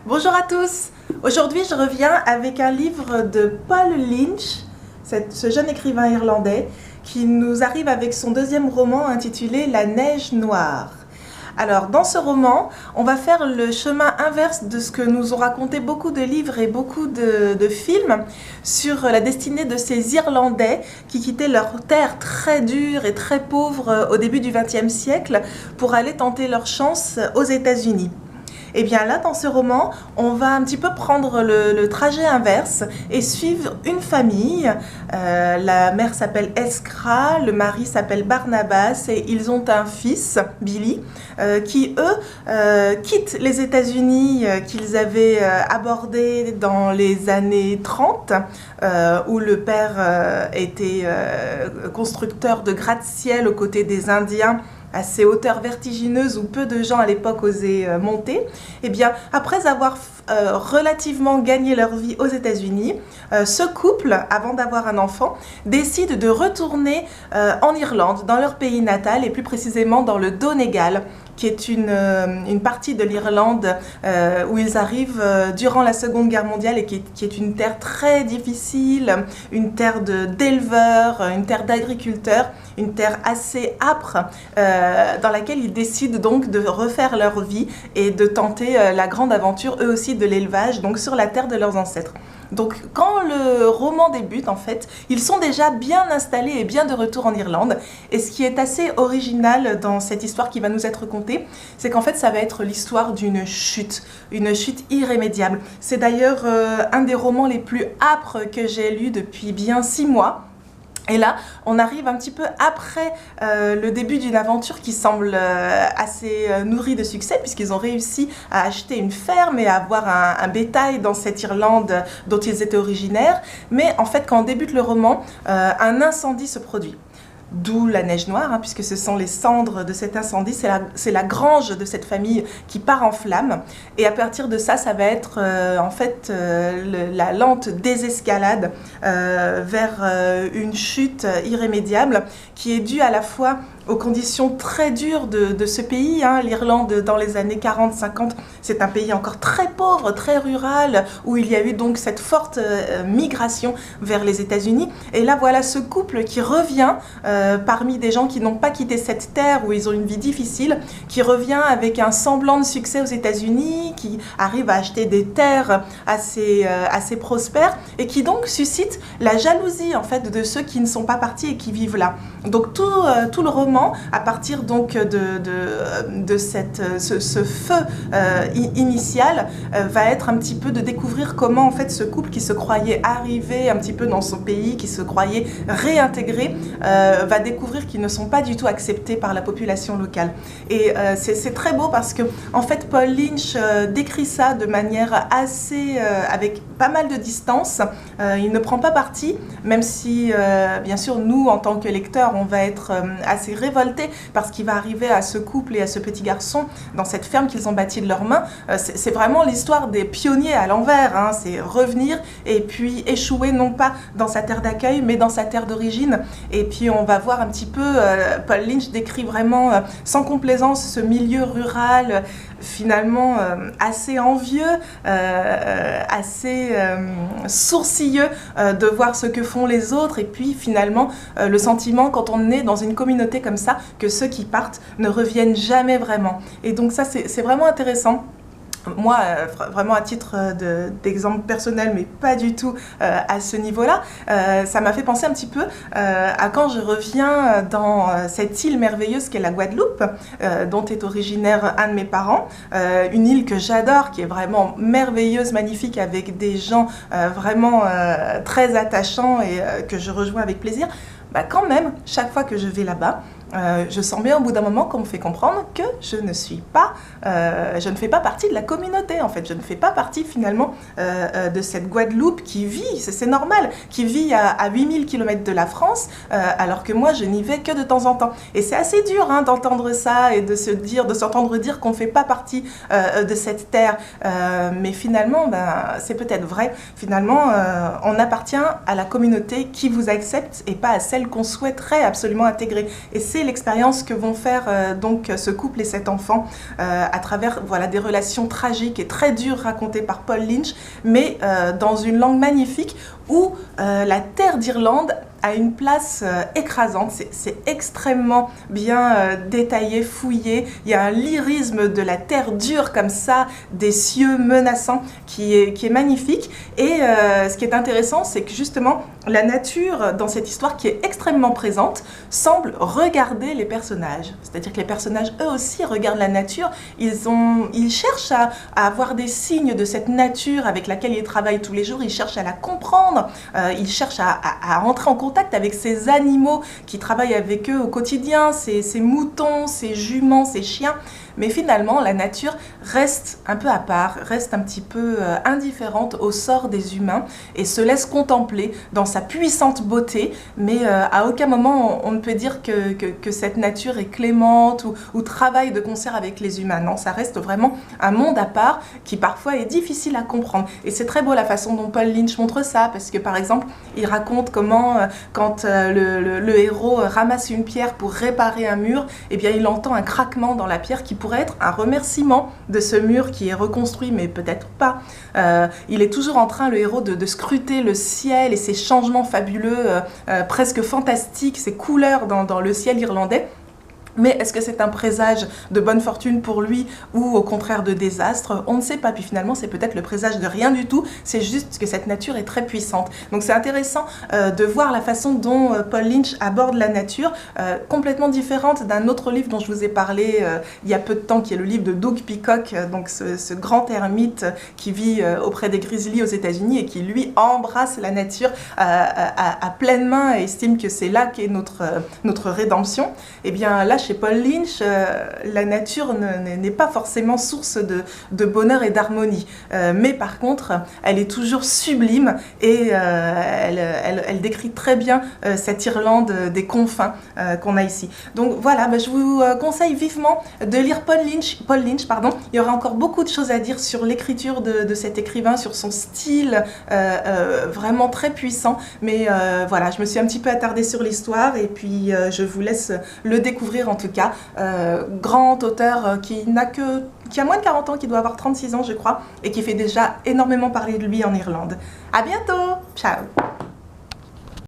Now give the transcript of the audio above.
Bonjour à tous. Aujourd'hui, je reviens avec un livre de Paul Lynch, ce jeune écrivain irlandais, qui nous arrive avec son deuxième roman intitulé La Neige Noire. Alors, dans ce roman, on va faire le chemin inverse de ce que nous ont raconté beaucoup de livres et beaucoup de films sur la destinée de ces Irlandais qui quittaient leur terre très dure et très pauvre au début du XXe siècle pour aller tenter leur chance aux États-Unis. Et bien là, dans ce roman, on va un petit peu prendre le trajet inverse et suivre une famille. La mère s'appelle Eskra, le mari s'appelle Barnabas et ils ont un fils, Billy, qui eux quittent les États-Unis qu'ils avaient abordés dans les années 30, où le père était constructeur de gratte-ciel aux côtés des Indiens, à ces hauteurs vertigineuses où peu de gens à l'époque osaient monter. Et bien, après avoir relativement gagné leur vie aux États-Unis, ce couple, avant d'avoir un enfant, décide de retourner en Irlande, dans leur pays natal, et plus précisément dans le Donegal, qui est une partie de l'Irlande où ils arrivent durant la Seconde Guerre mondiale et qui est une terre très difficile, une terre d'éleveurs, une terre d'agriculteurs, une terre assez âpre dans laquelle ils décident donc de refaire leur vie et de tenter la grande aventure, eux aussi, de l'élevage, donc sur la terre de leurs ancêtres. Donc quand le roman débute, en fait, ils sont déjà bien installés et bien de retour en Irlande. Et ce qui est assez original dans cette histoire qui va nous être contée, c'est qu'en fait, ça va être l'histoire d'une chute irrémédiable. C'est d'ailleurs un des romans les plus âpres que j'ai lu depuis bien 6 mois. Et là, on arrive un petit peu après le début d'une aventure qui semble assez nourrie de succès, puisqu'ils ont réussi à acheter une ferme et à avoir un bétail dans cette Irlande dont ils étaient originaires. Mais en fait, quand débute le roman, un incendie se produit. D'où la neige noire, puisque ce sont les cendres de cet incendie, c'est la grange de cette famille qui part en flammes. Et à partir de ça, ça va être en fait la lente désescalade vers une chute irrémédiable qui est due à la fois aux conditions très dures de ce pays. L'Irlande, dans les années 40-50, c'est un pays encore très pauvre, très rural, où il y a eu donc cette forte migration vers les États-Unis. Et là, voilà ce couple qui revient parmi des gens qui n'ont pas quitté cette terre, où ils ont une vie difficile, qui revient avec un semblant de succès aux États-Unis, qui arrive à acheter des terres assez prospères, et qui donc suscite la jalousie en fait de ceux qui ne sont pas partis et qui vivent là. Donc tout le roman, à partir donc de ce feu initial, va être un petit peu de découvrir comment en fait ce couple qui se croyait arrivé un petit peu dans son pays, qui se croyait réintégré, va découvrir qu'ils ne sont pas du tout acceptés par la population locale. Et c'est très beau parce que en fait Paul Lynch décrit ça de manière assez avec pas mal de distance. Il ne prend pas parti, même si bien sûr nous en tant que lecteurs on va être assez révoltés par ce qui va arriver à ce couple et à ce petit garçon dans cette ferme qu'ils ont bâtie de leurs mains. C'est vraiment l'histoire des pionniers à l'envers, c'est revenir et puis échouer non pas dans sa terre d'accueil mais dans sa terre d'origine. Et puis on va voir un petit peu, Paul Lynch décrit vraiment sans complaisance ce milieu rural finalement assez envieux, assez sourcilleux de voir ce que font les autres, et puis finalement le sentiment quand on est dans une communauté comme ça que ceux qui partent ne reviennent jamais vraiment. Et donc ça c'est vraiment intéressant. Moi, vraiment à titre d'exemple personnel, mais pas du tout à ce niveau-là, ça m'a fait penser un petit peu à quand je reviens dans cette île merveilleuse qu'est la Guadeloupe, dont est originaire un de mes parents, une île que j'adore, qui est vraiment merveilleuse, magnifique, avec des gens vraiment très attachants et que je rejoins avec plaisir. Quand même, chaque fois que je vais là-bas, je sens bien au bout d'un moment qu'on me fait comprendre que je ne fais pas partie de la communauté en fait, je ne fais pas partie finalement de cette Guadeloupe qui vit, c'est normal, qui vit à 8000 km de la France, alors que moi je n'y vais que de temps en temps. Et c'est assez dur d'entendre ça et de s'entendre dire qu'on ne fait pas partie de cette terre, mais finalement c'est peut-être vrai, finalement on appartient à la communauté qui vous accepte et pas à celle qu'on souhaiterait absolument intégrer. Et c'est raconter l'expérience que vont faire donc ce couple et cet enfant à travers voilà, des relations tragiques et très dures racontées par Paul Lynch, mais dans une langue magnifique où la terre d'Irlande a une place écrasante. C'est extrêmement bien détaillé, fouillé. Il y a un lyrisme de la terre dure comme ça, des cieux menaçants qui est magnifique. Et ce qui est intéressant, c'est que justement la nature dans cette histoire qui est extrêmement présente semble regarder les personnages. C'est-à-dire que les personnages eux aussi regardent la nature. Ils cherchent à avoir des signes de cette nature avec laquelle ils travaillent tous les jours. Ils cherchent à la comprendre. Ils cherchent à entrer en contact avec ces animaux qui travaillent avec eux au quotidien, ces moutons, ces juments, ces chiens. Mais finalement, la nature reste un peu à part, reste un petit peu indifférente au sort des humains et se laisse contempler dans sa puissante beauté. Mais à aucun moment on ne peut dire que cette nature est clémente ou travaille de concert avec les humains. Non, ça reste vraiment un monde à part qui parfois est difficile à comprendre. Et c'est très beau la façon dont Paul Lynch montre ça, parce que par exemple, il raconte comment quand le héros ramasse une pierre pour réparer un mur, eh bien il entend un craquement dans la pierre qui pourrait être un remerciement de ce mur qui est reconstruit, mais peut-être pas. Il est toujours en train, le héros, de scruter le ciel et ses changements fabuleux, presque fantastiques, ces couleurs dans le ciel irlandais. Mais est-ce que c'est un présage de bonne fortune pour lui ou au contraire de désastre? On ne sait pas. Puis finalement, c'est peut-être le présage de rien du tout. C'est juste que cette nature est très puissante. Donc c'est intéressant de voir la façon dont Paul Lynch aborde la nature, complètement différente d'un autre livre dont je vous ai parlé il y a peu de temps, qui est le livre de Doug Peacock, donc ce grand ermite qui vit auprès des grizzlies aux États-Unis et qui, lui, embrasse la nature à pleine main et estime que c'est là qu'est notre rédemption. Et bien là, chez Paul Lynch, la nature n'est pas forcément source de bonheur et d'harmonie. Mais par contre, elle est toujours sublime et elle décrit très bien cette Irlande des confins qu'on a ici. Donc voilà, je vous conseille vivement de lire Paul Lynch. Il y aura encore beaucoup de choses à dire sur l'écriture de cet écrivain, sur son style vraiment très puissant. Mais voilà, je me suis un petit peu attardée sur l'histoire et puis je vous laisse le découvrir en tout cas. Grand auteur qui a moins de 40 ans, qui doit avoir 36 ans je crois, et qui fait déjà énormément parler de lui en Irlande. À bientôt, ciao.